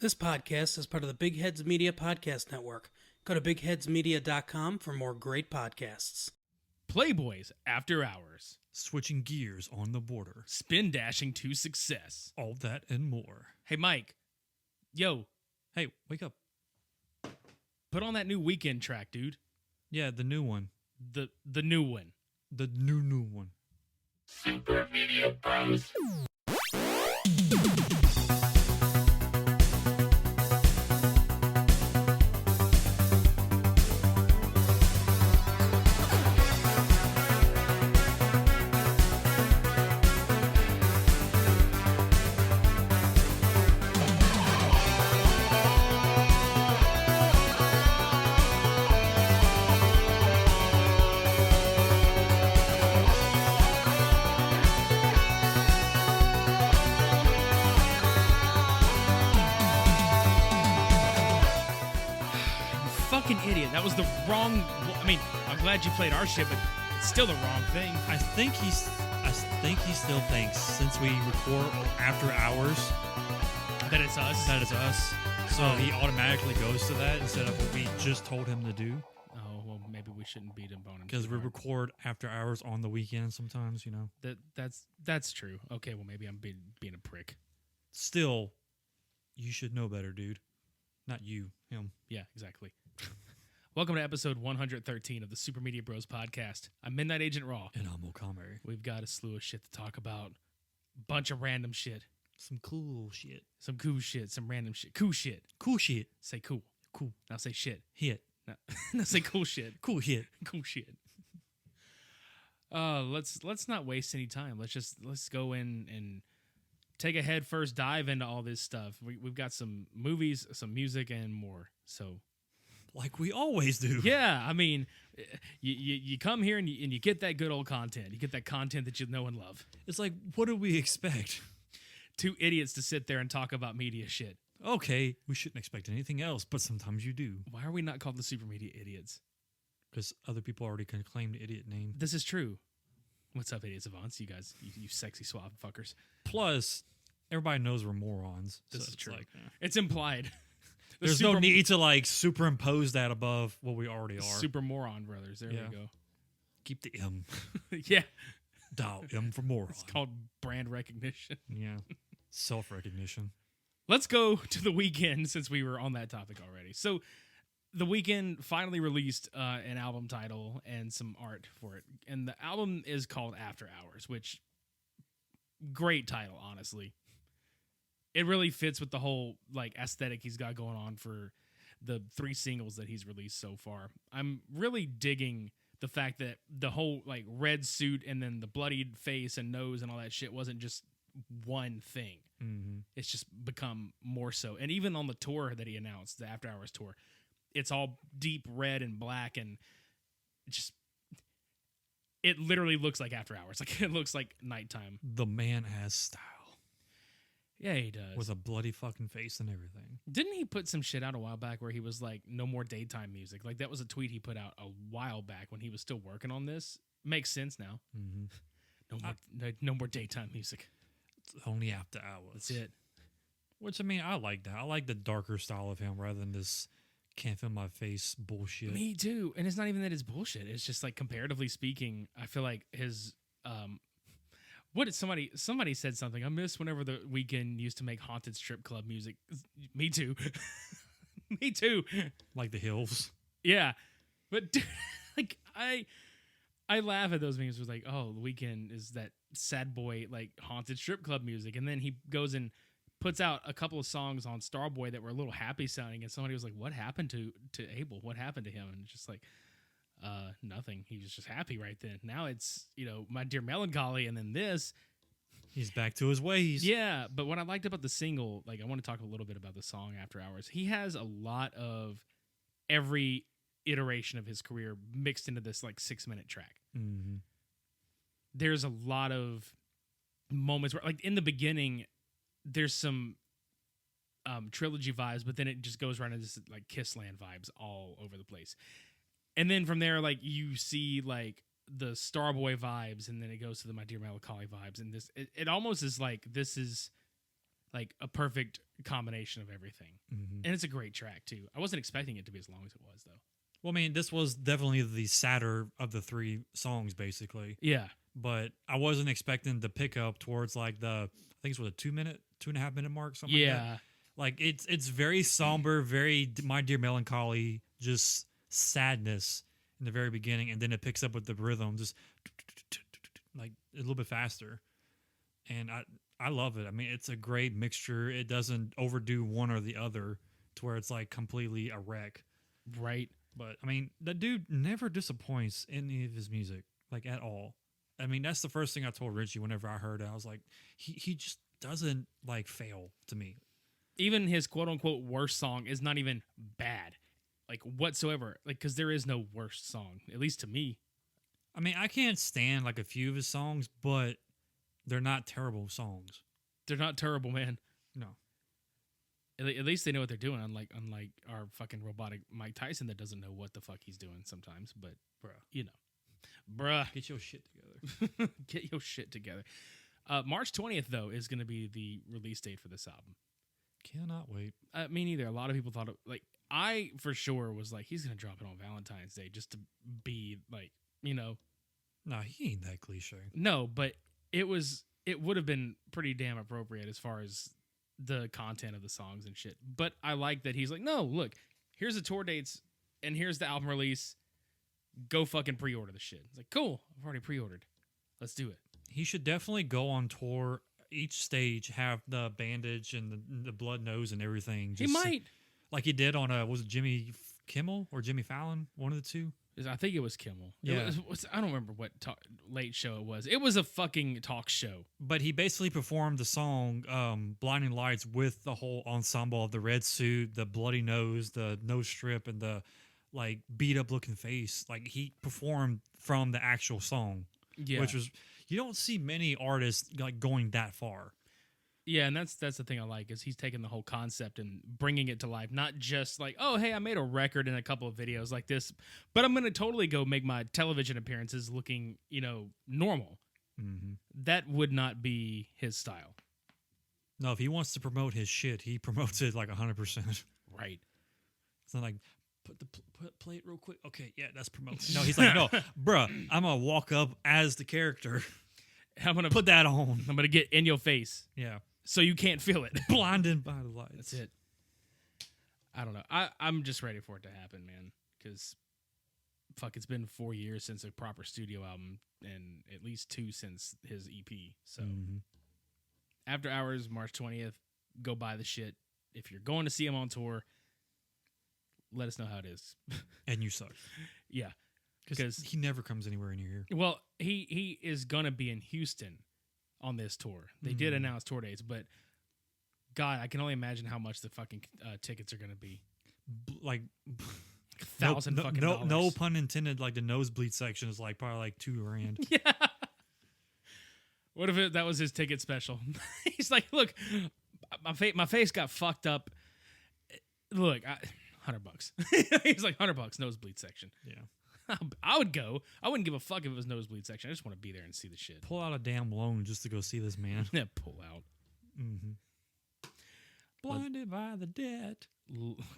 This podcast is part of the Big Heads Media Podcast Network. Go to bigheadsmedia.com for more great podcasts. Playboys After Hours. Switching gears on the border. Spin dashing to success. All that and more. Hey, Mike. Yo, Hey, wake up. put on that new Weeknd track, dude. Yeah, the new one. The new one. The new one. Super Media Bros. Fucking idiot. That was the wrong... I mean, I'm glad you played our shit, but it's still the wrong thing. I think he still thinks since we record after hours That it's us. that it's us. So he automatically goes to that instead of what we just told him to do. Oh, well, maybe we shouldn't beat him bone him Because too we hard. record after hours on the weekend sometimes, you know. That's true. Okay, well, maybe I'm being a prick. Still, you should know better, dude. Not you, him. Yeah, exactly. Welcome to episode 113 of the Super Media Bros podcast. I'm Midnight Agent Raw. And I'm Okame. We've got a slew of shit to talk about. Bunch of random shit. Some cool shit. Some cool shit. Some random shit. Cool shit. Cool shit. Say cool. Cool. Now say shit. Hit. Now say cool shit. Cool hit. Cool shit. Let's not waste any time. Let's go in and take a head first dive into all this stuff. We've got some movies, some music, and more. So Like we always do. yeah, I mean, you come here and you get that good old content. You get that content that you know and love. It's like, what do we expect? Two idiots to sit there and talk about media shit. Okay, we shouldn't expect anything else, but sometimes you do. Why are we not called the Super Media Idiots? Because other people already can claim the idiot name. This is true. What's up, idiots avants? You guys, you sexy swab fuckers. Plus, everybody knows we're morons. This so is it's true. like, It's implied. The there's no need to like superimpose that above what we already are. Super moron brothers. There Yeah. we go. Keep the M. Yeah, Dial M for moron. it's called brand recognition. Yeah. Self-recognition. Let's go to the Weeknd since we were on that topic already. So, the Weeknd finally released an album title and some art for it, and the album is called After Hours, which great title, honestly. It really fits with the whole like aesthetic he's got going on for the 3 singles that he's released so far. I'm really digging the fact that the whole like red suit and then the bloodied face and nose and all that shit wasn't just one thing. Mm-hmm. It's just become more so. And even on the tour that he announced, the After Hours tour, it's all deep red and black and just it literally looks like After Hours. Like it looks like nighttime. The man has style. Yeah, he does. With a bloody fucking face and everything. Didn't he put some shit out a while back where he was like, no more daytime music? Like that was a tweet he put out a while back when he was still working on this. Makes sense now. Mm-hmm. No more daytime music. It's only after hours. That's it. Which, I mean, I like that. I like the darker style of him rather than this can't feel my face bullshit. Me too. And it's not even that it's bullshit. It's just like comparatively speaking, I feel like his what did somebody said something. I miss whenever the Weeknd used to make haunted strip club music. Me too. Me too. Like the Hills. Yeah. But dude, like I laugh at those memes. It was like, oh, the Weeknd is that sad boy like haunted strip club music, and then he goes and puts out a couple of songs on Starboy that were a little happy sounding, and somebody was like, what happened to Abel? What happened to him? And it's just like, nothing. He was just happy right then. Now it's, My Dear Melancholy, and then this. He's back to his ways. Yeah, but what I liked about the single, like I want to talk a little bit about the song After Hours. He has a lot of every iteration of his career mixed into this like 6-minute track. Mm-hmm. There's a lot of moments where, like in the beginning, there's some trilogy vibes, but then it just goes right into this like Kissland vibes all over the place. And then from there, like you see like the Starboy vibes, and then it goes to the My Dear Melancholy vibes, and this it almost is like this is like a perfect combination of everything. And it's a great track too. I wasn't expecting it to be as long as it was though. Well, I mean, this was definitely the sadder of the 3 songs, basically. Yeah. But I wasn't expecting the pickup towards like I think it was a 2.5 minute mark, something like that. Yeah. Like it's very somber, very My Dear Melancholy, just sadness in the very beginning, and then it picks up with the rhythm, just like a little bit faster. And I love it. I mean, it's a great mixture. It doesn't overdo one or the other to where it's like completely a wreck. Right. But I mean, the dude never disappoints in any of his music, like at all. I mean, that's the first thing I told Richie whenever I heard it. I was like, he just doesn't like fail to me. Even his quote unquote worst song is not even bad, like whatsoever. Like, because there is no worst song, at least to me. I mean, I can't stand like a few of his songs, but they're not terrible songs. They're not terrible, man. No. At least they know what they're doing, unlike our fucking robotic Mike Tyson that doesn't know what the fuck he's doing sometimes. But, bruh. Get your shit together. Get your shit together. March 20th, though, is going to be the release date for this album. Cannot wait. Me neither. A lot of people thought, I for sure was like, he's going to drop it on Valentine's Day just to be like, No, he ain't that cliche. No, but it would have been pretty damn appropriate as far as the content of the songs and shit. But I like that he's like, no, look, here's the tour dates and here's the album release. Go fucking pre-order the shit. It's like, cool, I've already pre-ordered. Let's do it. He should definitely go on tour. Each stage have the bandage and the blood nose and everything. He might. Like he did on was it Jimmy Kimmel or Jimmy Fallon? One of the two. I think it was Kimmel. Yeah. I don't remember what late show it was. It was a fucking talk show. But he basically performed the song Blinding Lights with the whole ensemble of the red suit, the bloody nose, the nose strip, and the like beat up looking face. Like he performed from the actual song. Yeah. Which was, you don't see many artists like going that far. Yeah, and that's the thing I like is he's taking the whole concept and bringing it to life. Not just like, oh, hey, I made a record and a couple of videos like this, but I'm going to totally go make my television appearances looking, normal. Mm-hmm. That would not be his style. No, if he wants to promote his shit, he promotes it like 100%. Right. It's not like, play it real quick. Okay, yeah, that's promoting. No, he's like, no, bruh, I'm going to walk up as the character. I'm going to put that on. I'm going to get in your face. Yeah. So you can't feel it. Blinded by the lights. That's it. I don't know. I'm just ready for it to happen, man. Because, fuck, it's been 4 years since a proper studio album and at least 2 since his EP. So, After Hours, March 20th, go buy the shit. If you're going to see him on tour, let us know how it is. And you suck. Yeah. Because he never comes anywhere near here. Well, he is going to be in Houston on this tour. They did announce tour dates, but God, I can only imagine how much the fucking tickets are going to be. Like $1,000 fucking dollars. No pun intended. Like the nosebleed section is like probably like $2,000. Yeah. What if that was his ticket special? He's like, look, my face got fucked up. Look, $100. He's like $100 nosebleed section. Yeah. I would go. I wouldn't give a fuck if it was nosebleed section. I just want to be there and see the shit. Pull out a damn loan just to go see this man. Yeah, pull out. Mm-hmm. Blinded by the debt.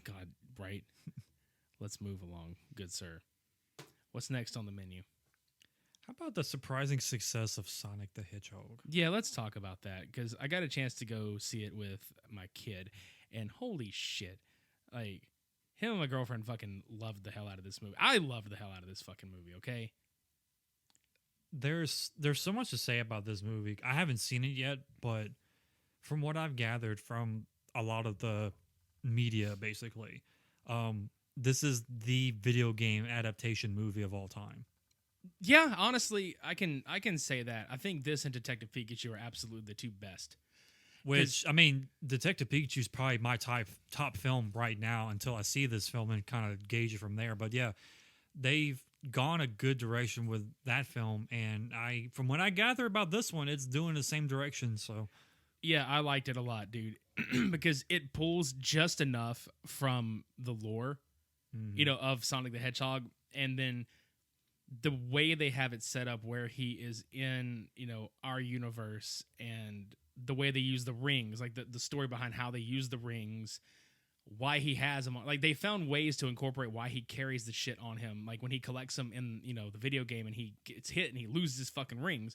God, right. Let's move along, good sir. What's next on the menu? How about the surprising success of Sonic the Hedgehog? Yeah, let's talk about that because I got a chance to go see it with my kid, and holy shit, like. Him and my girlfriend fucking loved the hell out of this movie. I loved the hell out of this fucking movie, okay? There's so much to say about this movie. I haven't seen it yet, but from what I've gathered from a lot of the media, basically, this is the video game adaptation movie of all time. Yeah, honestly, I can say that. I think this and Detective Pikachu are absolutely the two best. Which, I mean, Detective Pikachu is probably my top film right now until I see this film and kind of gauge it from there. But yeah, they've gone a good direction with that film. And from what I gather about this one, it's doing the same direction. So yeah, I liked it a lot, dude, because it pulls just enough from the lore, of Sonic the Hedgehog. And then the way they have it set up where he is in, our universe and the way they use the rings, like the story behind how they use the rings, why he has them. Like, they found ways to incorporate why he carries the shit on him. Like, when he collects them in, the video game and he gets hit and he loses his fucking rings,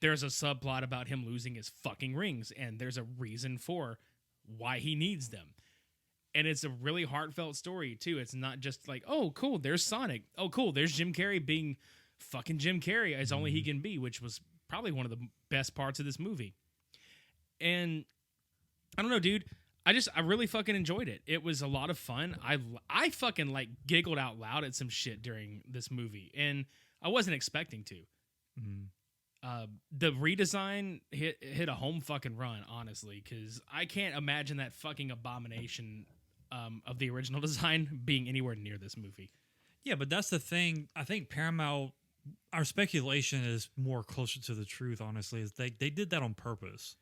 there's a subplot about him losing his fucking rings, and there's a reason for why he needs them. And it's a really heartfelt story, too. It's not just like, oh, cool, there's Sonic. Oh, cool, there's Jim Carrey being fucking Jim Carrey as only he can be, which was probably one of the best parts of this movie. And I don't know, dude. I really fucking enjoyed it. It was a lot of fun. I fucking like giggled out loud at some shit during this movie, and I wasn't expecting to. The redesign hit a home fucking run, honestly, because I can't imagine that fucking abomination of the original design being anywhere near this movie. Yeah, but that's the thing. I think Paramount, our speculation is more closer to the truth, honestly, is they did that on purpose.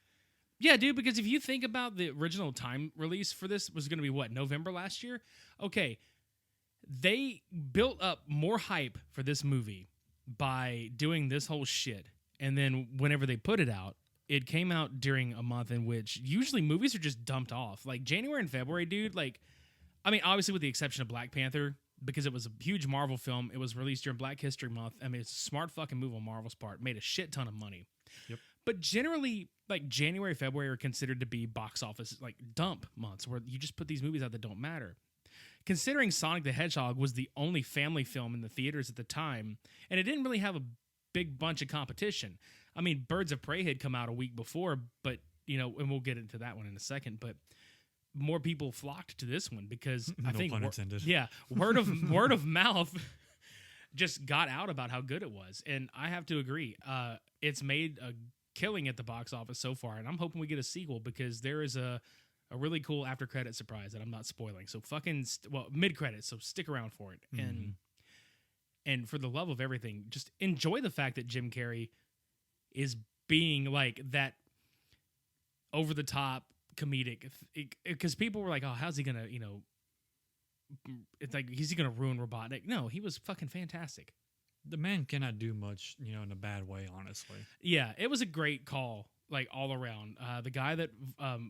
Yeah, dude, because if you think about the original time release for this was going to be, what, November last year? Okay, they built up more hype for this movie by doing this whole shit. And then whenever they put it out, it came out during a month in which usually movies are just dumped off. Like, January and February, dude, like, I mean, obviously with the exception of Black Panther, because it was a huge Marvel film. It was released during Black History Month. I mean, it's a smart fucking move on Marvel's part. Made a shit ton of money. Yep. But generally, like, January, February are considered to be box office, like, dump months where you just put these movies out that don't matter. Considering Sonic the Hedgehog was the only family film in the theaters at the time, and it didn't really have a big bunch of competition. I mean, Birds of Prey had come out a week before, but, and we'll get into that one in a second, but more people flocked to this one because I think pun intended. Yeah, word of mouth just got out about how good it was, and I have to agree. It's made a killing at the box office so far, and I'm hoping we get a sequel because there is a really cool after credit surprise that I'm not spoiling. So mid credits, so stick around for it. And for the love of everything, just enjoy the fact that Jim Carrey is being like that over the top comedic, because people were like, oh, how's he gonna, it's like, is he gonna ruin Robotnik? No, he was fucking fantastic. The man cannot do much, in a bad way, honestly. Yeah, it was a great call, like, all around. The guy that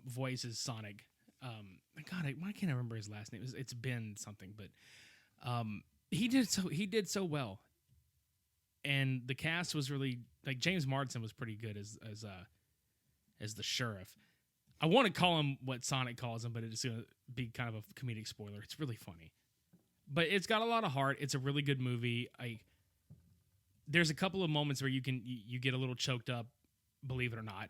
voices Sonic, God, why can't I remember his last name? It's Ben something, but he did so well, and the cast was really, like, James Marsden was pretty good as the sheriff. I want to call him what Sonic calls him, but it's going to be kind of a comedic spoiler. It's really funny, but it's got a lot of heart. It's a really good movie. There's a couple of moments where you get a little choked up, believe it or not,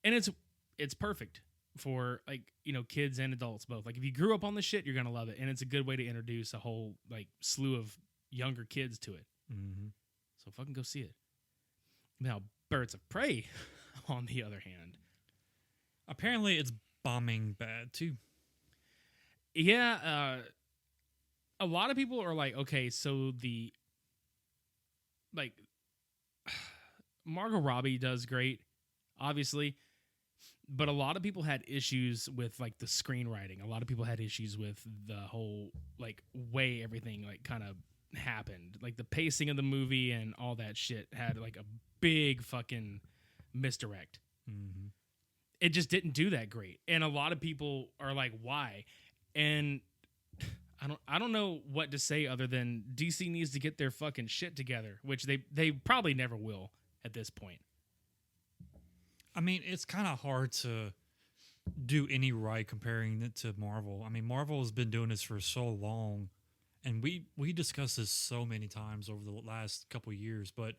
and it's perfect for, like, kids and adults both. Like, if you grew up on this shit, you're gonna love it, and it's a good way to introduce a whole, like, slew of younger kids to it. So fucking go see it. Now, Birds of Prey, on the other hand, apparently it's bombing bad too. Yeah, a lot of people are like, okay, so Margot Robbie does great, obviously, but a lot of people had issues with, like, the screenwriting. A lot of people had issues with the whole, like, way everything, like, kind of happened. Like, the pacing of the movie and all that shit had, like, a big fucking misdirect. It just didn't do that great, and a lot of people are like, why? And I don't know what to say other than DC needs to get their fucking shit together, which they probably never will at this point. I mean, it's kind of hard to do any right comparing it to Marvel. I mean, Marvel has been doing this for so long, and we discussed this so many times over the last couple of years, but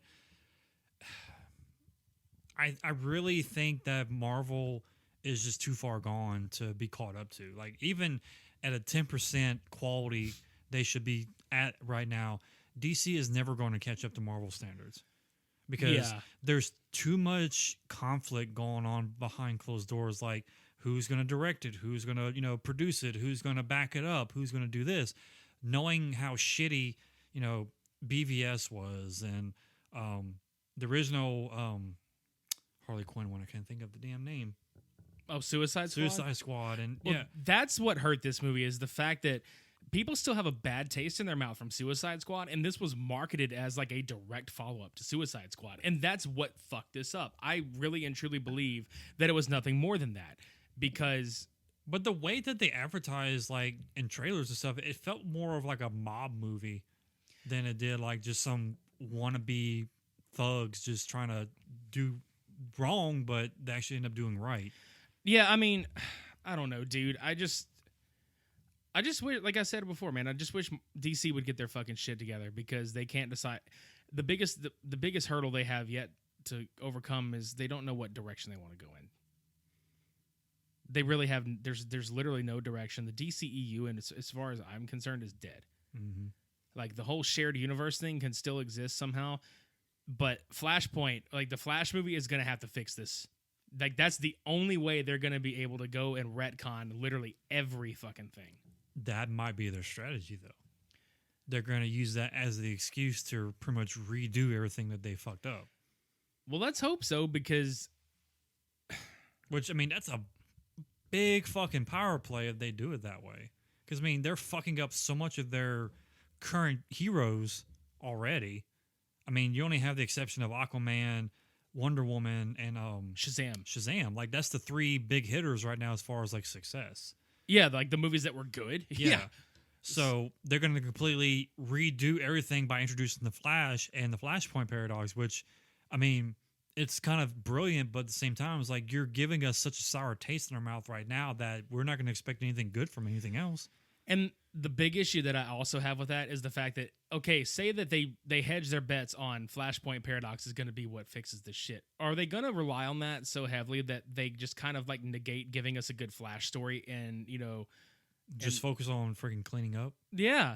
I really think that Marvel is just too far gone to be caught up to. Like, even at a 10% quality they should be at right now, DC is never going to catch up to Marvel standards because there's too much conflict going on behind closed doors. Like, who's going to direct it? Who's going to, produce it? Who's going to back it up? Who's going to do this? Knowing how shitty, BVS was and the original Harley Quinn one, I can't think of the damn name. Oh, Suicide Squad? Suicide Squad. And that's what hurt this movie, is the fact that people still have a bad taste in their mouth from Suicide Squad, and this was marketed as like a direct follow-up to Suicide Squad, and that's what fucked this up. I really and truly believe that it was nothing more than that, because But the way that they advertised, like in trailers and stuff, it felt more of like a mob movie than it did like just some wannabe thugs just trying to do wrong, but they actually end up doing right. yeah, I mean, I don't know, dude. I just wish, like I said before, man, I just wish DC would get their fucking shit together, because they can't decide. The biggest hurdle they have yet to overcome is they don't know what direction they want to go in. They really have. There's literally no direction. The DCEU, and as far as I'm concerned, is dead. Mm-hmm. Like the whole shared universe thing can still exist somehow, but Flashpoint, like the Flash movie, is gonna have to fix this. Like that's the only way they're gonna be able to go and retcon literally every fucking thing. That might be their strategy, though. They're going to use that as the excuse to pretty much redo everything that they fucked up. Well, let's hope so, because Which, I mean, that's a big fucking power play if they do it that way. Because, I mean, they're fucking up so much of their current heroes already. I mean, you only have the exception of Aquaman, Wonder Woman, and Shazam. Like, that's the three big hitters right now as far as, like, success. Yeah, like the movies that were good. Yeah. So they're going to completely redo everything by introducing the Flash and the Flashpoint paradox, which, I mean, it's kind of brilliant, but at the same time, it's like you're giving us such a sour taste in our mouth right now that we're not going to expect anything good from anything else. And the big issue that I also have with that is the fact that, okay, say that they hedge their bets on Flashpoint Paradox is going to be what fixes this shit. Are they going to rely on that so heavily that they just kind of like negate giving us a good Flash story and, Just focus on freaking cleaning up? Yeah.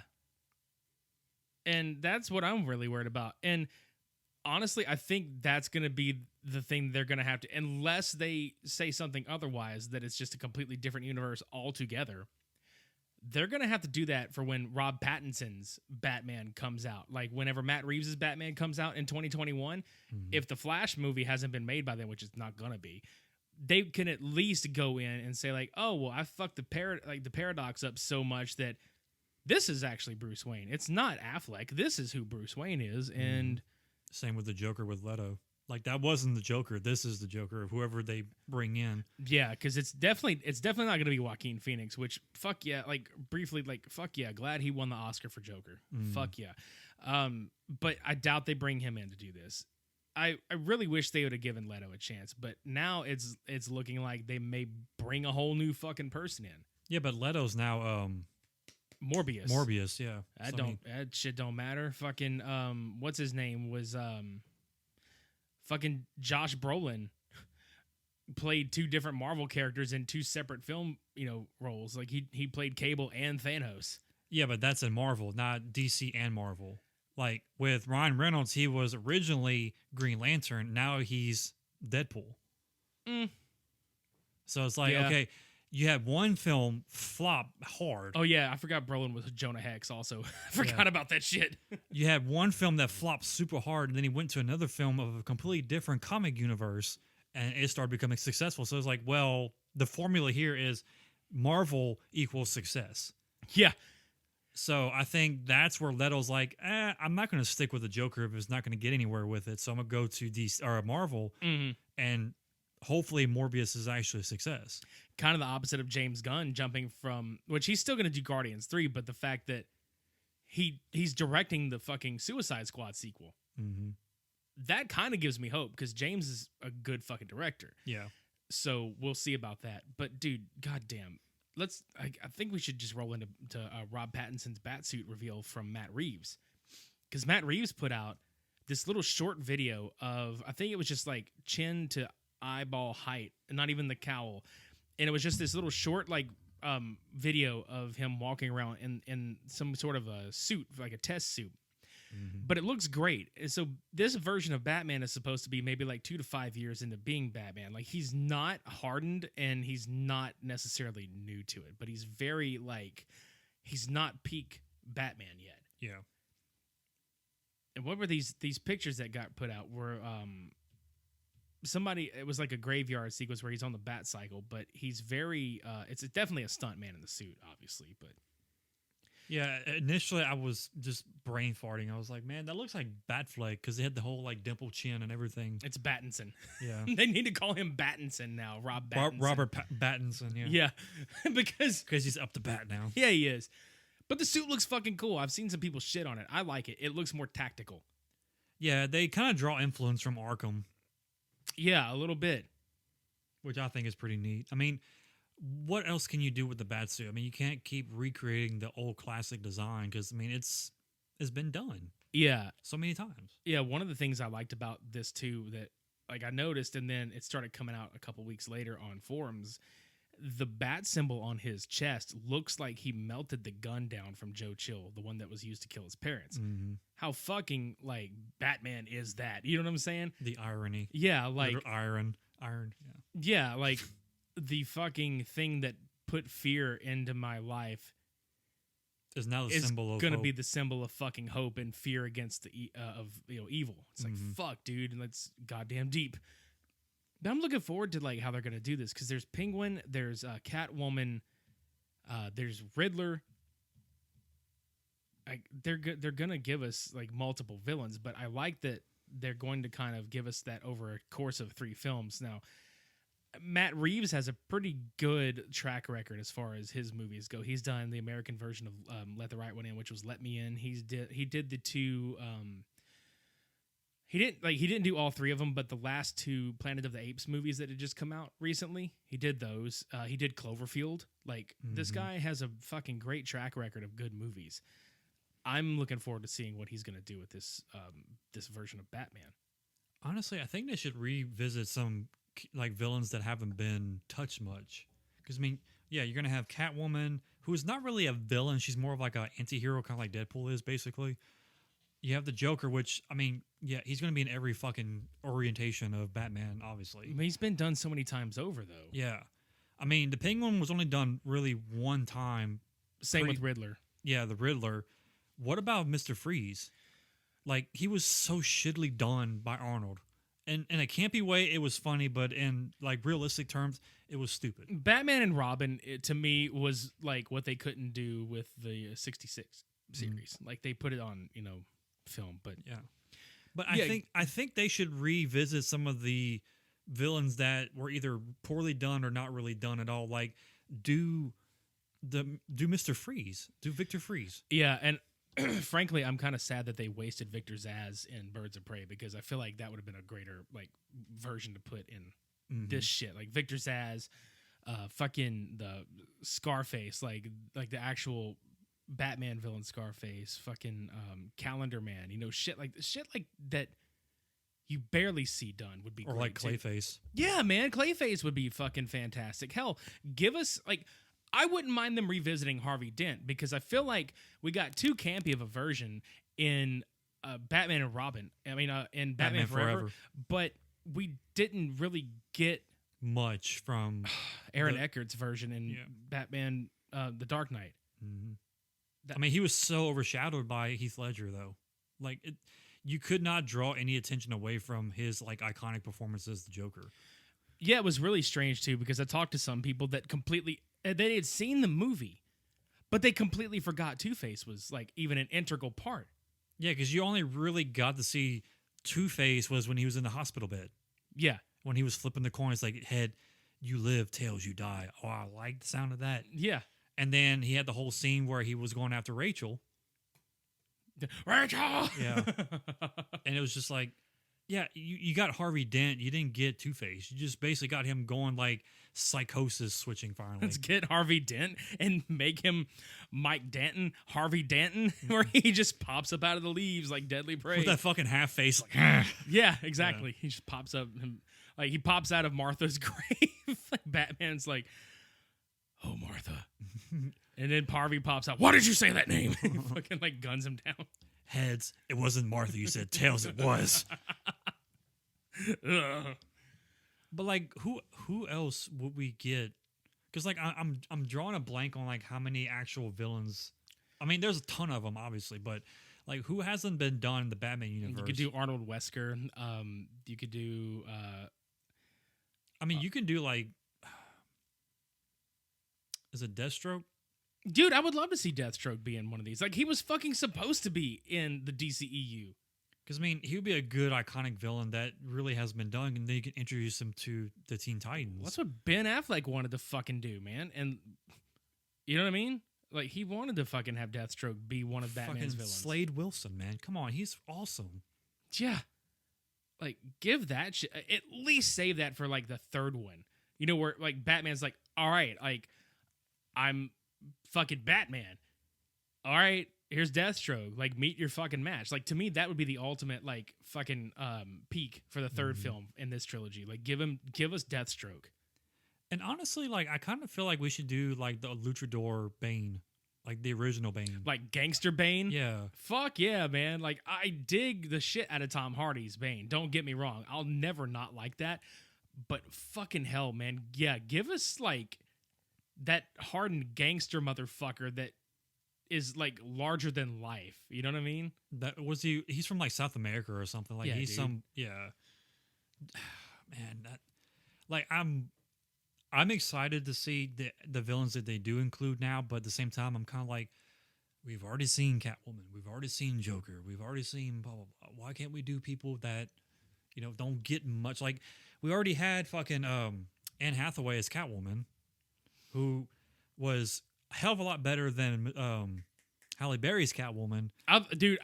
And that's what I'm really worried about. And honestly, I think that's going to be the thing they're going to have to, unless they say something otherwise, that it's just a completely different universe altogether. They're going to have to do that for when Rob Pattinson's Batman comes out. Like whenever Matt Reeves' Batman comes out in 2021, if the Flash movie hasn't been made by then, which it's not going to be, they can at least go in and say like, oh, well, I fucked the paradox up so much that this is actually Bruce Wayne. It's not Affleck. This is who Bruce Wayne is. And same with the Joker with Leto. Like that wasn't the Joker. This is the Joker of whoever they bring in. Yeah, because it's definitely not going to be Joaquin Phoenix. Which fuck yeah, like briefly, like fuck yeah, glad he won the Oscar for Joker. Fuck yeah, but I doubt they bring him in to do this. I really wish they would have given Leto a chance, but now it's looking like they may bring a whole new fucking person in. Yeah, but Leto's now Morbius. Morbius, yeah. That shit don't matter. Fucking what's his name was fucking Josh Brolin played two different Marvel characters in two separate film, roles. Like he played Cable and Thanos. Yeah, but that's in Marvel, not DC and Marvel. Like with Ryan Reynolds, he was originally Green Lantern. Now he's Deadpool. So it's like, okay, you had one film flop hard. Oh yeah, I forgot Brolin was Jonah Hex also. I forgot about that shit. You had one film that flopped super hard, and then he went to another film of a completely different comic universe, and it started becoming successful. So it's like, well, the formula here is Marvel equals success. Yeah. So I think that's where Leto's like, I'm not going to stick with the Joker if it's not going to get anywhere with it. So I'm going to go to DC or Marvel, and hopefully Morbius is actually a success. Kind of the opposite of James Gunn jumping from, which he's still going to do Guardians 3, but the fact that he's directing the fucking Suicide Squad sequel, that kind of gives me hope because James is a good fucking director. Yeah. So we'll see about that. But dude, goddamn. I think we should just roll into Rob Pattinson's Batsuit reveal from Matt Reeves. Because Matt Reeves put out this little short video of, I think it was just like chin to eyeball height, and not even the cowl. And it was just this little short video of him walking around in some sort of a suit, like a test suit. But it looks great. And so this version of Batman is supposed to be maybe like 2 to 5 years into being Batman. Like he's not hardened and he's not necessarily new to it, but he's very he's not peak Batman yet. Yeah. And what were these pictures that got put out were it was like a graveyard sequence where he's on the bat cycle, but he's very it's definitely a stunt man in the suit, obviously, but Yeah, initially I was just brain farting. I was like, man, that looks like Batfleck because they had the whole like dimple chin and everything. It's Battinson. Yeah. They need to call him Battinson now. Rob Battinson. Robert Pattinson, yeah. Yeah, because He's up to bat now. yeah, he is. But the suit looks fucking cool. I've seen some people shit on it. I like it. It looks more tactical. Yeah, they kind of draw influence from Arkham, Yeah, a little bit. which I think is pretty neat. I mean, what else can you do with the Batsuit? I mean, you can't keep recreating the old classic design because, I mean, it's been done Yeah, so many times. yeah. One of the things I liked about this too that like I noticed, and then it started coming out a couple weeks later on forums. The bat symbol on his chest looks like he melted the gun down from Joe Chill, the one that was used to kill his parents. Mm-hmm. How fucking like Batman is that? You know what I'm saying? The irony. Yeah, like Iron. yeah, like the fucking thing that put fear into my life Is now the is symbol of gonna hope. be the symbol of fucking hope and fear against the of evil. It's like Mhm. fuck, dude, and that's goddamn deep. But I'm looking forward to like how they're gonna do this because there's Penguin, there's Catwoman, there's Riddler. They're gonna give us like multiple villains, but I like that they're going to kind of give us that over a course of 3 films. Now, Matt Reeves has a pretty good track record as far as his movies go. He's done the American version of Let the Right One In, which was Let Me In. He did the 2. He didn't do all 3 of them, but the last 2 Planet of the Apes movies that had just come out recently, he did those. He did Cloverfield. Like this Mhm. guy has a fucking great track record of good movies. I'm looking forward to seeing what he's going to do with this this version of Batman. Honestly, I think they should revisit some like villains that haven't been touched much. Because I mean, yeah, you're gonna have Catwoman, who is not really a villain. She's more of like an anti-hero, kind of like Deadpool is, basically. You have the Joker, which I mean, yeah, he's gonna be in every fucking orientation of Batman, obviously. I mean, he's been done so many times over, though. Yeah, I mean, the Penguin was only done really one time. Same with Riddler. Yeah, the Riddler. What about Mr. Freeze? Like, he was so shittily done by Arnold. And in a campy way, it was funny, but in like realistic terms, it was stupid. Batman and Robin, to me, was like what they couldn't do with the 66 series. Like, they put it on, film, but Yeah. But Yeah. I think they should revisit some of the villains that were either poorly done or not really done at all. Like, do Mr. Freeze, do Victor Freeze. yeah, and frankly, I'm kind of sad that they wasted Victor Zsasz in Birds of Prey because I feel like that would have been a greater like version to put in this shit. Like Victor Zsasz, fucking the Scarface, like the actual Batman villain Scarface, fucking Calendar Man, shit like that you barely see done would be Or great like too. Clayface. Yeah, man, Clayface would be fucking fantastic. Hell, give us like I wouldn't mind them revisiting Harvey Dent because I feel like we got too campy of a version in Batman and Robin. I mean, in Batman Forever, but we didn't really get Much from Aaron Eckhart's version in Yeah. Batman: The Dark Knight. I mean, he was so overshadowed by Heath Ledger, though. Like, you could not draw any attention away from his like iconic performance as the Joker. Yeah, it was really strange too because I talked to some people that completely they had seen the movie, but they completely forgot Two-Face was like even an integral part. Yeah, because you only really got to see Two-Face was when he was in the hospital bed. Yeah, When he was flipping the coin, it's like, head, you live, tails, you die. Oh, I like the sound of that. yeah. And then he had the whole scene where he was going after Rachel. Rachel. Yeah. And it was just like, yeah, you got Harvey Dent. You didn't get Two-Face. You just basically got him going like psychosis switching finally. Let's get Harvey Dent and make him Mike Danton, Harvey Danton, where he just pops up out of the leaves like Deadly Prey. With that fucking half face. Like, Yeah, exactly. He just pops up and like he pops out of Martha's grave. Like Batman's like, "Oh, Martha," and then Harvey pops out. Why did you say that name? He fucking like guns him down. heads, it wasn't Martha. You said tails, it was. Ugh. But like, who else would we get? Because like, I'm drawing a blank on like how many actual villains. I mean, there's a ton of them, obviously, but like, who hasn't been done in the Batman universe? You could do Arnold Wesker. You could do. I mean, you can do like, is it Deathstroke? Dude, I would love to see Deathstroke be in one of these. Like, he was fucking supposed to be in the DCEU. Because, I mean, he would be a good, iconic villain that really has been done, and then you can introduce him to the Teen Titans. That's what Ben Affleck wanted to fucking do, man. And you know what I mean? Like, he wanted to fucking have Deathstroke be one of Batman's fucking villains. Slade Wilson, man. Come on, he's awesome. Yeah. Like, give that shit. At least save that for, like, the third one. You know, where, like, Batman's like, all right, like, I'm fucking Batman. All right, here's Deathstroke. Like, meet your fucking match. Like, to me, that would be the ultimate, like, fucking peak for the third film in this trilogy. Like, give us Deathstroke. And honestly, like, I kind of feel like we should do, like, the Luchador Bane. Like, the original Bane. Like, Gangster Bane? Yeah. Fuck yeah, man. Like, I dig the shit out of Tom Hardy's Bane. Don't get me wrong. I'll never not like that. But fucking hell, man. Yeah, give us, like, that hardened gangster motherfucker that is, like, larger than life. You know what I mean? That was he's from, like, South America or something. Like, Yeah, he's dude. some, yeah. Man, that, like, I'm excited to see the villains that they do include now, but at the same time, I'm kind of like, we've already seen Catwoman, we've already seen Joker, we've already seen blah, blah, blah. Why can't we do people that, you know, don't get much? Like, we already had fucking Anne Hathaway as Catwoman, who was a hell of a lot better than Halle Berry's Catwoman. Dude,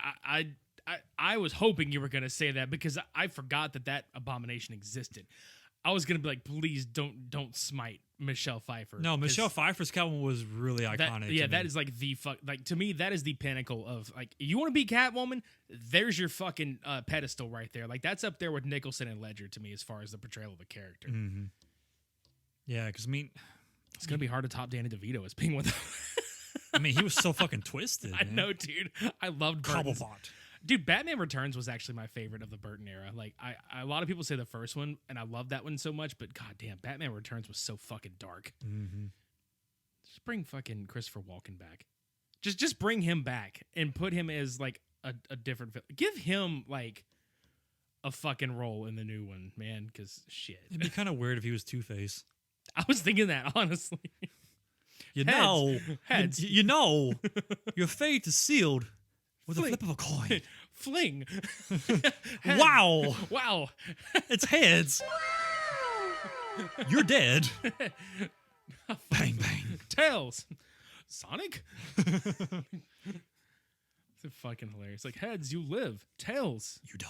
I was hoping you were going to say that because I forgot that abomination existed. I was gonna be like, please don't smite Michelle Pfeiffer. No, Michelle Pfeiffer's Catwoman was really iconic. Yeah, that is like the fuck. Like, to me, that is the pinnacle of, like, you want to be Catwoman? There's your fucking pedestal right there. Like, that's up there with Nicholson and Ledger to me as far as the portrayal of a character. Mm-hmm. Yeah, because I mean, It's gonna be hard to top Danny DeVito as being with. I mean, he was so fucking twisted. I man. know, dude. I loved Burton's. Cobblepot. Dude, Batman Returns was actually my favorite of the Burton era. Like, a lot of people say the first one, and I love that one so much, but goddamn, Batman Returns was so fucking dark. Mm-hmm. Just bring fucking Christopher Walken back. Just bring him back and put him as, like, a different. Give him, like, a fucking role in the new one, man. Because shit, It'd be kind of weird if he was Two-Face. I was thinking that, honestly. You Heads. know, Heads. You know, your fate is sealed with Fling. a flip of a coin. Fling. Wow, Wow. it's heads. You're dead. Bang bang. Tails. Sonic. It's fucking hilarious. Like, heads, you live. Tails. You die.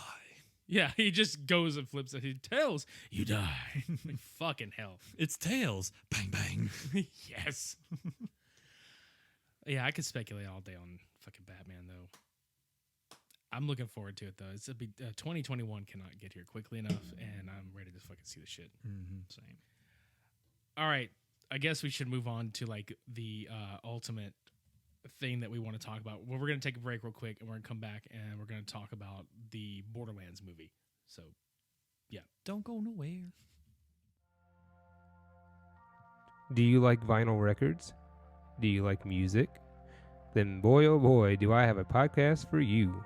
Yeah, he just goes and flips it. Tails, you die. Like, fucking hell. It's tails. Bang bang. Yes. Yeah, I could speculate all day on fucking Batman, though. I'm looking forward to it, though. It's 2021 cannot get here quickly enough, and I'm ready to fucking see the shit. Mm-hmm. Same. All right, I guess we should move on to, like, the ultimate thing that we want to talk about. Well, we're going to take a break real quick, and we're going to come back, and we're going to talk about the Borderlands movie. So, yeah. Don't go nowhere. Do you like vinyl records? Do you like music? Then boy oh boy do I have a podcast for you.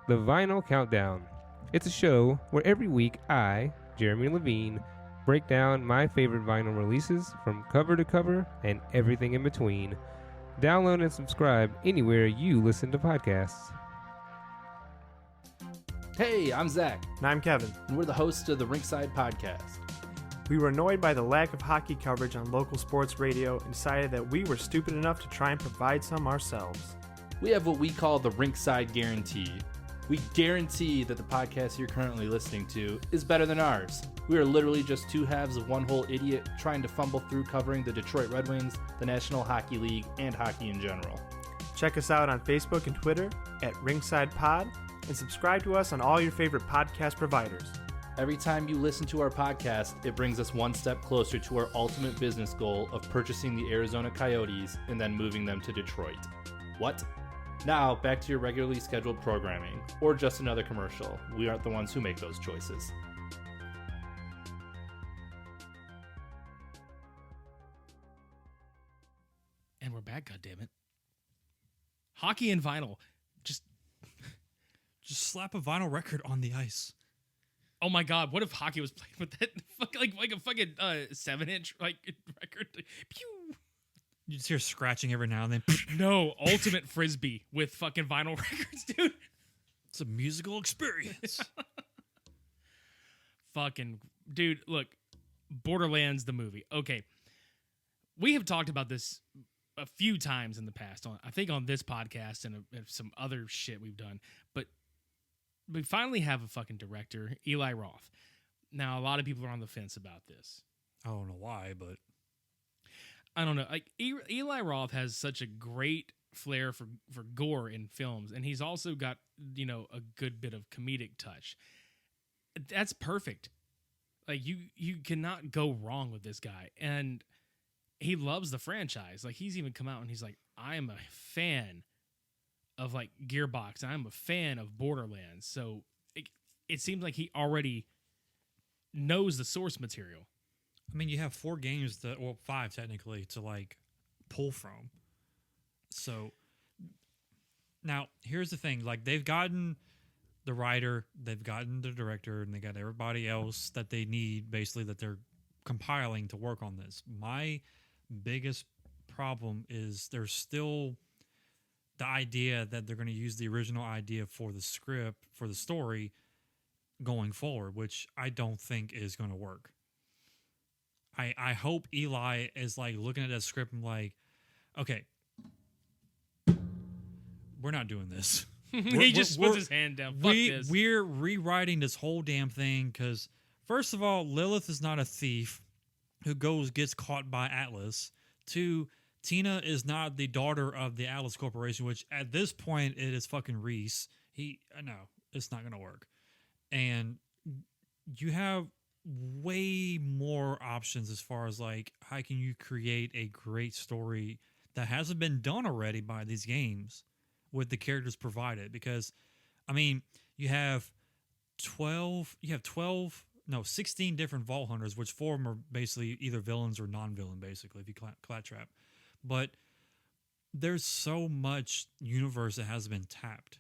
The Vinyl Countdown. It's a show where every week I, Jeremy Levine, break down my favorite vinyl releases from cover to cover and everything in between. Download and subscribe anywhere you listen to podcasts. Hey, I'm Zach, And I'm Kevin. and we're the hosts of the Rinkside Podcast. We were annoyed by the lack of hockey coverage on local sports radio and decided that we were stupid enough to try and provide some ourselves. We have what we call the Rinkside Guarantee. We guarantee that the podcast you're currently listening to is better than ours. We are literally just two halves of one whole idiot trying to fumble through covering the Detroit Red Wings, the National Hockey League, and hockey in general. Check us out on Facebook and Twitter at Ringside Pod and subscribe to us on all your favorite podcast providers. Every time you listen to our podcast, it brings us one step closer to our ultimate business goal of purchasing the Arizona Coyotes and then moving them to Detroit. What? Now, back to your regularly scheduled programming, or just another commercial. We aren't the ones who make those choices. And we're back, goddammit. Hockey and vinyl. Just, slap a vinyl record on the ice. oh my god, what if hockey was playing with that like a fucking 7-inch like record? Pew! You just hear scratching every now and then. No, Ultimate Frisbee with fucking vinyl records, dude. It's a musical experience. Fucking dude, look, Borderlands the movie. Okay, we have talked about this a few times in the past. I think on this podcast and some other shit we've done. But we finally have a fucking director, Eli Roth. Now, a lot of people are on the fence about this. I don't know why, but I don't know. Like Eli Roth has such a great flair for gore in films, and he's also got, you know, a good bit of comedic touch. That's perfect. Like you cannot go wrong with this guy, and he loves the franchise. Like he's even come out and he's like, I am a fan of like Gearbox, and I'm a fan of Borderlands. So it seems like he already knows the source material. I mean, you have 4 games that, well, 5 technically, to like pull from. So now here's the thing: like they've gotten the writer, they've gotten the director, and they got everybody else that they need, basically, that they're compiling to work on this. My biggest problem is there's still the idea that they're going to use the original idea for the script, for the story, going forward, which I don't think is going to work. I hope Eli is like looking at that script and like, okay, we're not doing this. He just puts his hand down. Fuck this. We're rewriting this whole damn thing because, first of all, Lilith is not a thief who gets caught by Atlas. 2, Tina is not the daughter of the Atlas Corporation, which at this point it is fucking Reese. No, it's not going to work. And you have way more options as far as like how can you create a great story that hasn't been done already by these games with the characters provided. Because I mean, you have 16 different Vault Hunters, which 4 of them are basically either villains or non-villain, basically, if you claptrap. But there's so much universe that has been tapped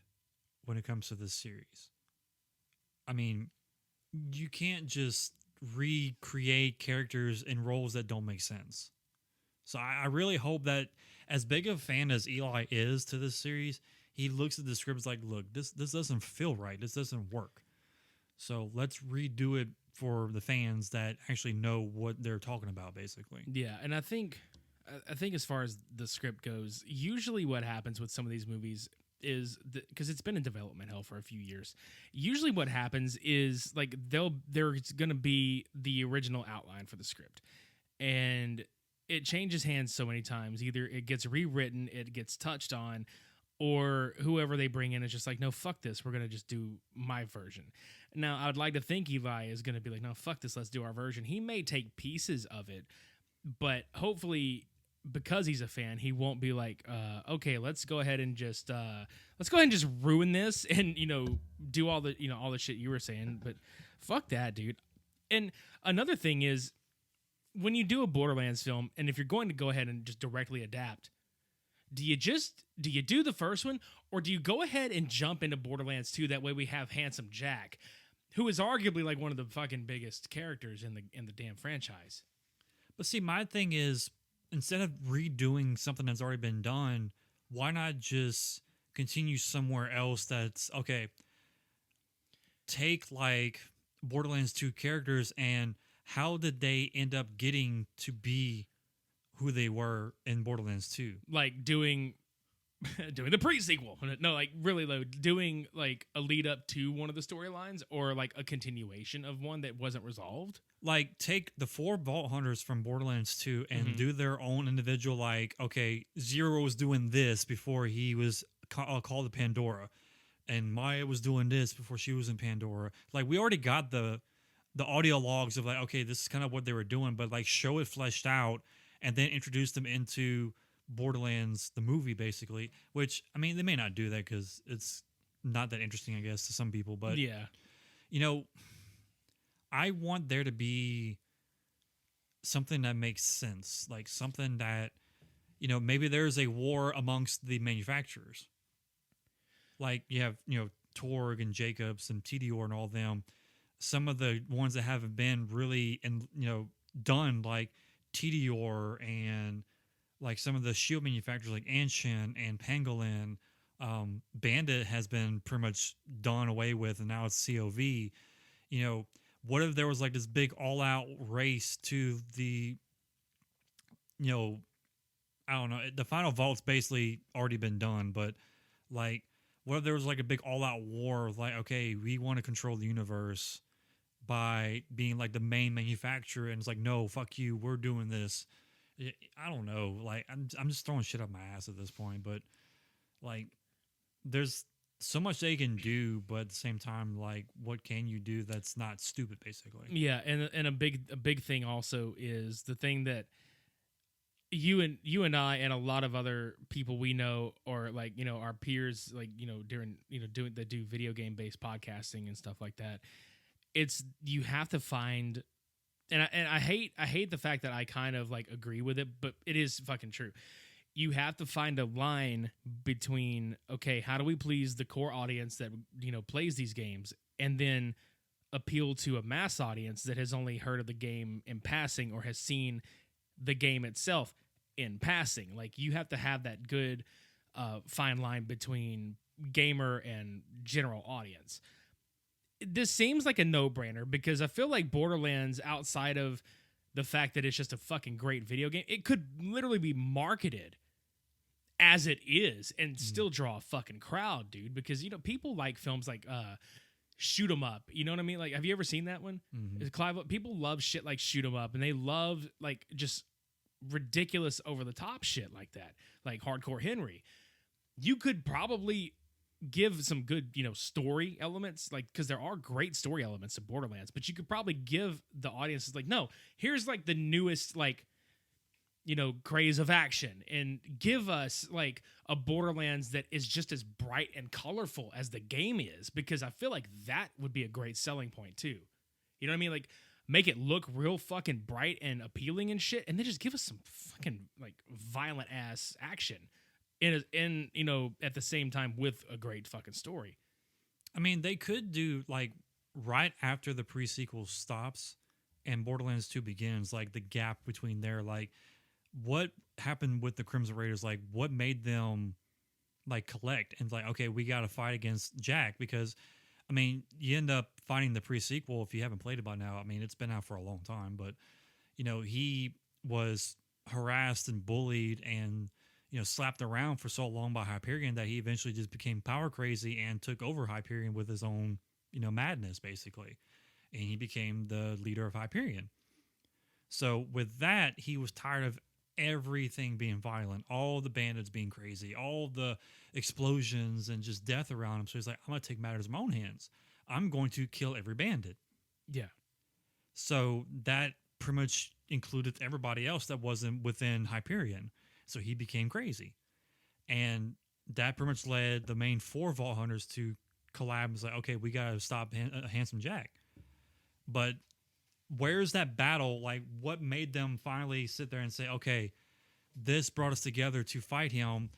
when it comes to this series. I mean, you can't just recreate characters in roles that don't make sense. So I really hope that, as big of a fan as Eli is to this series, he looks at the scripts like, look, this doesn't feel right. This doesn't work. So let's redo it for the fans that actually know what they're talking about, basically. Yeah, and I think as far as the script goes, usually what happens with some of these movies is because it's been in development hell for a few years. Usually what happens is like there's going to be the original outline for the script, and it changes hands so many times. Either it gets rewritten, it gets touched on, or whoever they bring in is just like, no, fuck this, we're going to just do my version. Now, I would like to think Eli is going to be like, no, fuck this, let's do our version. He may take pieces of it, but hopefully, because he's a fan, he won't be like, okay, let's go ahead and just ruin this and, you know, do all the shit you were saying. But fuck that, dude. And another thing is, when you do a Borderlands film, and if you're going to go ahead and just directly adapt, do you do the first one, or do you go ahead and jump into Borderlands 2? That way we have Handsome Jack, who is arguably like one of the fucking biggest characters in the damn franchise. But see, my thing is, instead of redoing something that's already been done, why not just continue somewhere else that's, okay, take like Borderlands 2 characters and how did they end up getting to be who they were in Borderlands 2? Like doing the pre-sequel. No, like really though, doing like a lead up to one of the storylines, or like a continuation of one that wasn't resolved. Like take the 4 Vault Hunters from Borderlands 2 and do their own individual, like, okay, Zero was doing this before he was called to Pandora, and Maya was doing this before she was in Pandora. Like, we already got the audio logs of like, okay, this is kind of what they were doing, but like show it fleshed out and then introduce them into Borderlands, the movie, basically. Which, I mean, they may not do that because it's not that interesting, I guess, to some people. But, yeah, you know, I want there to be something that makes sense. Like something that, you know, maybe there's a war amongst the manufacturers. Like you have, you know, Torg and Jacobs and TDR and all them. Some of the ones that haven't been really, done, like TDR and like some of the shield manufacturers like Anshin and Pangolin. Bandit has been pretty much done away with, and now it's COV. You know, what if there was like this big all-out race to the, you know, I don't know, the final vault's basically already been done, but like, what if there was like a big all-out war of like, okay, we want to control the universe by being like the main manufacturer, and it's like, no, fuck you, we're doing this. I don't know, like I'm just throwing shit up my ass at this point, but like, there's so much they can do, but at the same time, like, what can you do that's not stupid, basically? Yeah, and a big thing also is the thing that you and I and a lot of other people we know, or like, you know, our peers, like, you know, during, you know, that do video game based podcasting and stuff like that. It's, you have to find, and I hate the fact that I kind of like agree with it, but it is fucking true. You have to find a line between, okay, how do we please the core audience that, you know, plays these games, and then appeal to a mass audience that has only heard of the game in passing or has seen the game itself in passing. Like, you have to have that good fine line between gamer and general audience. This seems like a no-brainer because I feel like Borderlands, outside of the fact that it's just a fucking great video game, it could literally be marketed as it is and still draw a fucking crowd, dude, because, you know, people like films like Shoot 'em Up, you know what I mean? Like, have you ever seen that one? Clive, people love shit like Shoot 'em Up, and they love like just ridiculous over the top shit like that, like Hardcore Henry. You could probably give some good, you know, story elements, like, because there are great story elements in Borderlands, but you could probably give the audiences like, no, here's like the newest, like, you know, craze of action, and give us like a Borderlands that is just as bright and colorful as the game is, because I feel like that would be a great selling point too. You know what I mean? Like, make it look real fucking bright and appealing and shit, and then just give us some fucking like violent ass action in you know, at the same time with a great fucking story. I mean, they could do like right after the pre-sequel stops and Borderlands 2 begins, like the gap between there, like what happened with the Crimson Raiders, like what made them like collect and like, okay, we got to fight against Jack, because I mean, you end up finding the pre-sequel if you haven't played it by now. I mean, it's been out for a long time, but you know, he was harassed and bullied and, you know, slapped around for so long by Hyperion that he eventually just became power crazy and took over Hyperion with his own, you know, madness, basically. And he became the leader of Hyperion. So with that, he was tired of everything being violent, all the bandits being crazy, all the explosions and just death around him. So he's like, I'm going to take matters in my own hands. I'm going to kill every bandit. Yeah. So that pretty much included everybody else that wasn't within Hyperion. So he became crazy. And that pretty much led the main 4 Vault Hunters to collab and say, okay, we got to stop Handsome Jack. But where's that battle? Like, what made them finally sit there and say, okay, this brought us together to fight him?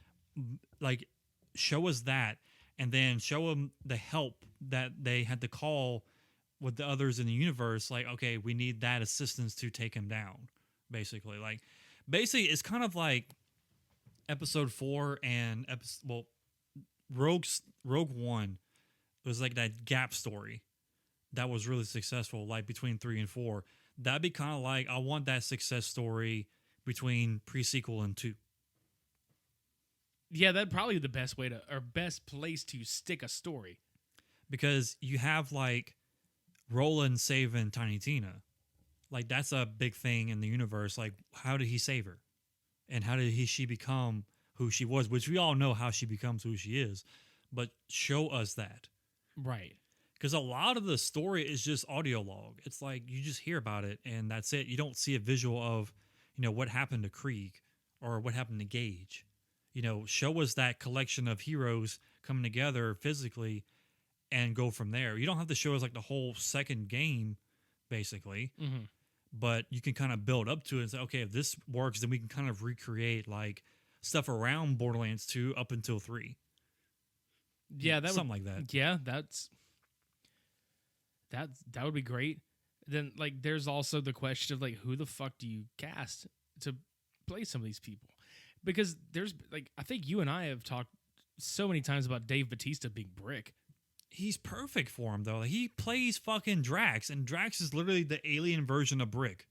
Like, show us that, and then show them the help that they had to call with the others in the universe. Like, okay, we need that assistance to take him down, basically. Like, basically, it's kind of like Episode 4 and Rogue One. It was like that gap story that was really successful, like between 3 and 4. That'd be kind of like, I want that success story between pre-sequel and 2. Yeah, that'd probably be the best way to, or best place to stick a story. Because you have like Roland saving Tiny Tina. Like, that's a big thing in the universe. Like, how did he save her? And how did she become who she was? Which we all know how she becomes who she is. But show us that. Right. Because a lot of the story is just audio log. It's like you just hear about it and that's it. You don't see a visual of, you know, what happened to Krieg or what happened to Gage. You know, show us that collection of heroes coming together physically and go from there. You don't have to show us like the whole second game, basically. Mm-hmm. But you can kind of build up to it and say, okay, if this works, then we can kind of recreate like stuff around Borderlands 2 up until 3. Yeah, something like that. Yeah, that would be great. Then like, there's also the question of like, who the fuck do you cast to play some of these people? Because there's like, I think you and I have talked so many times about Dave Bautista being Brick. He's perfect for him though. He plays fucking Drax, and Drax is literally the alien version of Brick.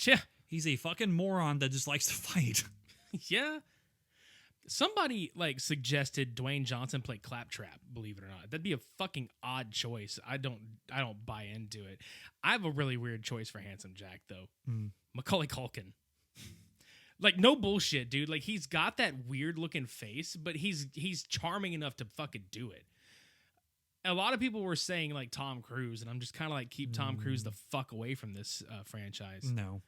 Yeah. He's a fucking moron that just likes to fight. Yeah. Somebody like suggested Dwayne Johnson play Claptrap, believe it or not. That'd be a fucking odd choice. I don't buy into it. I have a really weird choice for Handsome Jack though. Macaulay Culkin. Like, no bullshit, dude. Like, he's got that weird looking face, but he's charming enough to fucking do it. A lot of people were saying like Tom Cruise, and I'm just kind of like, keep Tom Cruise the fuck away from this franchise. No.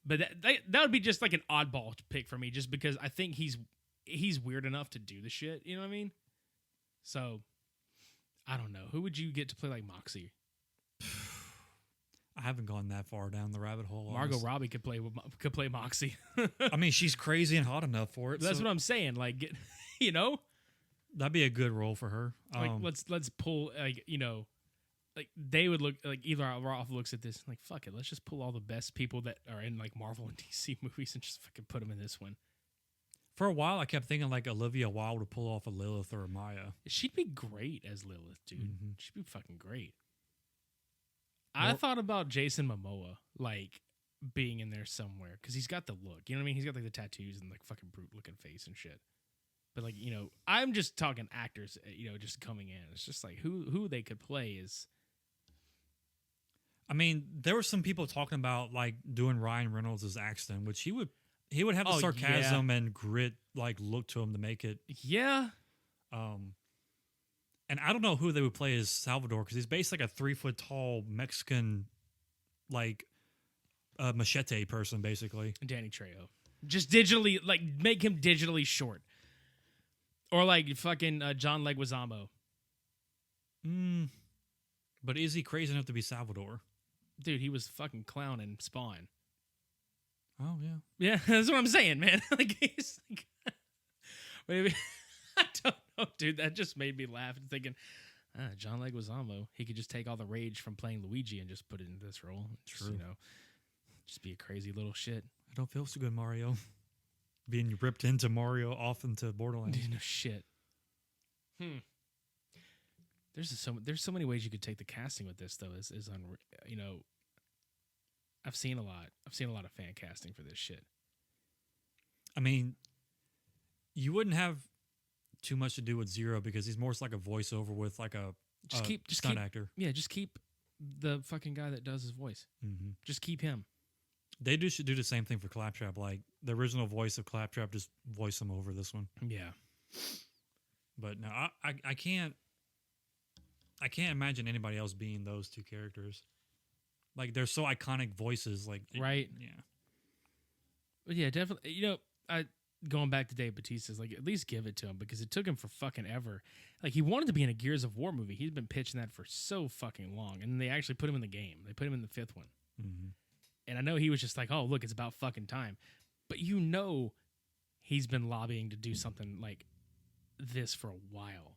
But that would be just like an oddball pick for me, just because I think he's weird enough to do the shit. You know what I mean? So, I don't know. Who would you get to play like Moxie? I haven't gone that far down the rabbit hole. Margot honestly. Robbie could play Moxie. I mean, she's crazy and hot enough for it. That's so what I'm saying. Like, you know, that'd be a good role for her. like let's pull, like, you know, like they would look like Eli Roth looks at this like, fuck it, let's just pull all the best people that are in like Marvel and DC movies and just fucking put them in this one. For a while, I kept thinking like Olivia Wilde would pull off a Lilith or a Maya. She'd be great as Lilith, dude. Mm-hmm. She'd be fucking great. I thought about Jason Momoa like being in there somewhere because he's got the look. You know what I mean? He's got like the tattoos and like fucking brute looking face and shit. But like, you know, I'm just talking actors. You know, just coming in. It's just like who they could play is. I mean, there were some people talking about like doing Ryan Reynolds as Axton, which he would have the Oh, sarcasm and grit like look to him to make it. Yeah. And I don't know who they would play as Salvador because he's basically like a 3 foot tall Mexican, like machete person, basically. Danny Trejo. Just digitally, like, make him digitally short. Or like fucking John Leguizamo. But is he crazy enough to be Salvador? Dude, he was fucking clown in Spawn. Oh yeah. Yeah, that's what I'm saying, man. Like, he's like, maybe I don't know, dude. That just made me laugh and thinking, John Leguizamo, he could just take all the rage from playing Luigi and just put it into this role. Just, you know, just be a crazy little shit. I don't feel so good, Mario. Being ripped into Mario off into Borderlands. No shit. There's so many ways you could take the casting with this though. Is you know, I've seen a lot of fan casting for this shit. I mean, you wouldn't have too much to do with Zero because he's more like a voiceover with like a stunt actor. Yeah, just keep the fucking guy that does his voice. Mm-hmm. Just keep him. They should do the same thing for Claptrap. Like the original voice of Claptrap, just voice him over this one. Yeah. But no, I can't imagine anybody else being those two characters. Like they're so iconic voices. Like right. Yeah. But yeah, definitely. You know, going back to Dave Bautista's, like, at least give it to him because it took him for fucking ever. Like, he wanted to be in a Gears of War movie. He's been pitching that for so fucking long, and they actually put him in the game. They put him in the 5th one. Mm-hmm. And I know he was just like, oh, look, it's about fucking time. But you know he's been lobbying to do something like this for a while.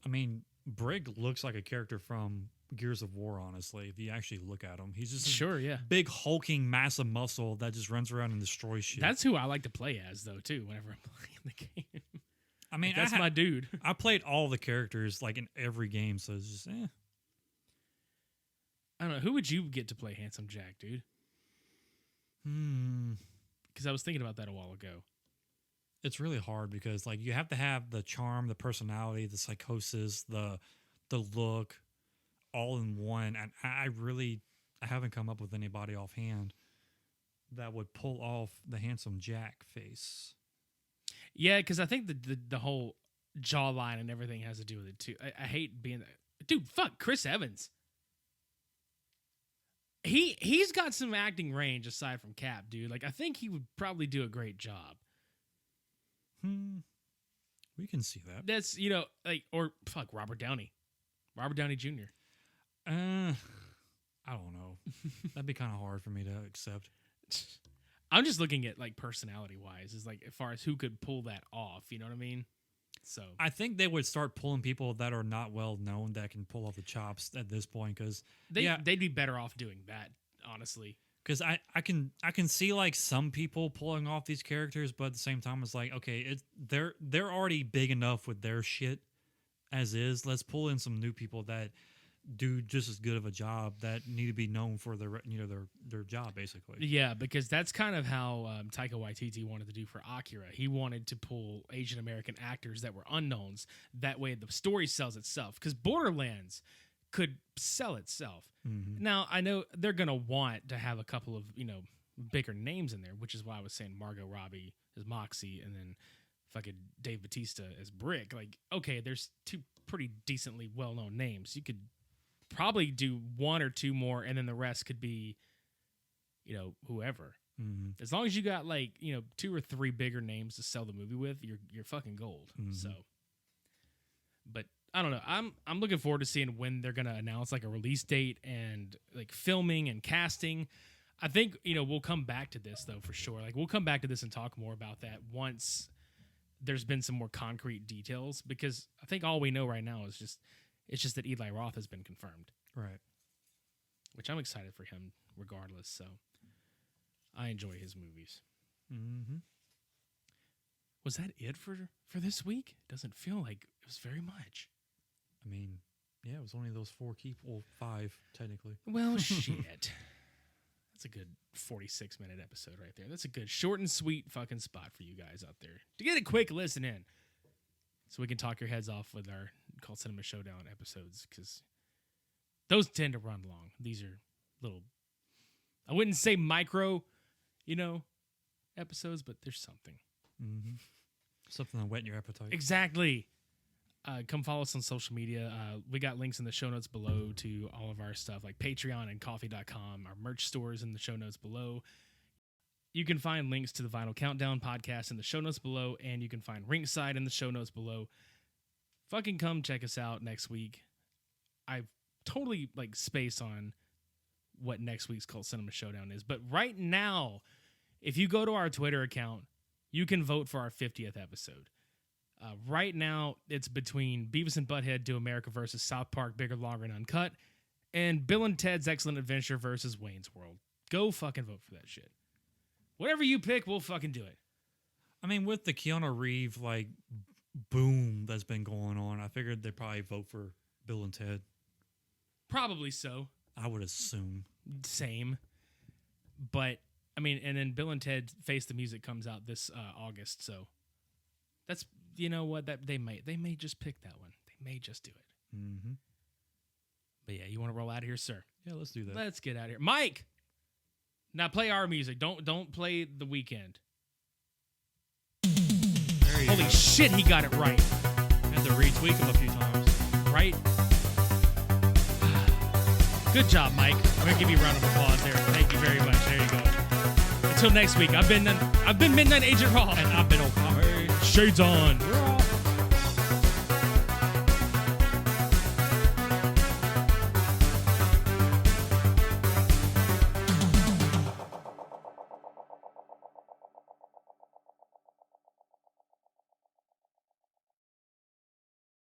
I mean, Brig looks like a character from Gears of War, honestly, if you actually look at him. He's just yeah. big, hulking mass of muscle that just runs around and destroys shit. That's who I like to play as, though, too, whenever I'm playing the game. I mean, like, that's my dude. I played all the characters, like, in every game, so it's just, I don't know. Who would you get to play Handsome Jack, dude? Because I was thinking about that a while ago. It's really hard because, like, you have to have the charm, the personality, the psychosis, the look, all in one. And I haven't come up with anybody offhand that would pull off the Handsome Jack face. Yeah, because I think the whole jawline and everything has to do with it too. I hate being that. Dude, fuck Chris Evans. He's got some acting range aside from Cap, dude. Like, I think he would probably do a great job. We can see that. That's, you know, like, or fuck Robert Downey Jr. I don't know. That'd be kind of hard for me to accept. I'm just looking at, like, personality wise, is like as far as who could pull that off. You know what I mean? So I think they would start pulling people that are not well known that can pull off the chops at this point because they'd be better off doing that, honestly. Because I can see like some people pulling off these characters, but at the same time, it's like, okay, they're already big enough with their shit as is. Let's pull in some new people that do just as good of a job, that need to be known for their their job, basically. Yeah, because that's kind of how Taika Waititi wanted to do for Akira. He wanted to pull Asian American actors that were unknowns. That way the story sells itself. Because Borderlands could sell itself. Mm-hmm. Now, I know they're going to want to have a couple of, bigger names in there, which is why I was saying Margot Robbie as Moxie and then fucking Dave Bautista as Brick. Like, okay, there's two pretty decently well-known names. You could probably do one or two more, and then the rest could be, whoever. Mm-hmm. As long as you got like, two or three bigger names to sell the movie with, you're fucking gold. Mm-hmm. So, but I don't know. I'm looking forward to seeing when they're gonna announce like a release date and like filming and casting. I think we'll come back to this though for sure. Like we'll come back to this and talk more about that once there's been some more concrete details, because I think all we know right now is just that Eli Roth has been confirmed. Right. Which I'm excited for him regardless. So I enjoy his movies. Mm-hmm. Was that it for this week? Doesn't feel like it was very much. I mean, yeah, it was only those 5 technically. Well, shit. That's a good 46-minute episode right there. That's a good short and sweet fucking spot for you guys out there to get a quick listen in, so we can talk your heads off with our Cult Cinema Showdown episodes, because those tend to run long. These are little, I wouldn't say micro, episodes, but there's something. Mm-hmm. Something to whet your appetite. Exactly. Come follow us on social media. We got links in the show notes below to all of our stuff, like Patreon and coffee.com. Our merch stores in the show notes below. You can find links to the Vinyl Countdown podcast in the show notes below, and you can find Ringside in the show notes below. Fucking come check us out next week. I've totally spaced on what next week's Cult Cinema Showdown is, but right now, if you go to our Twitter account, you can vote for our 50th episode. Right now, it's between Beavis and Butthead Do America versus South Park Bigger, Longer, and Uncut, and Bill and Ted's Excellent Adventure versus Wayne's World. Go fucking vote for that shit. Whatever you pick, we'll fucking do it. I mean, with the Keanu Reeves boom that's been going on, I figured they'd probably vote for Bill and Ted. Probably so. I would assume. Same. But I mean, and then Bill and Ted Face the Music comes out this August, so that's, what, that they may just pick that one. They may just do it. Mm-hmm. But yeah, you want to roll out of here, sir? Yeah, let's do that. Let's get out of here, Mike. Now play our music. Don't play The Weeknd. Holy shit, he got it right. I had to retweak him a few times. Right? Good job, Mike. I'm gonna give you a round of applause there. Thank you very much. There you go. Until next week, I've been Midnight Agent Raw. And I've been O'Connor. Shades on.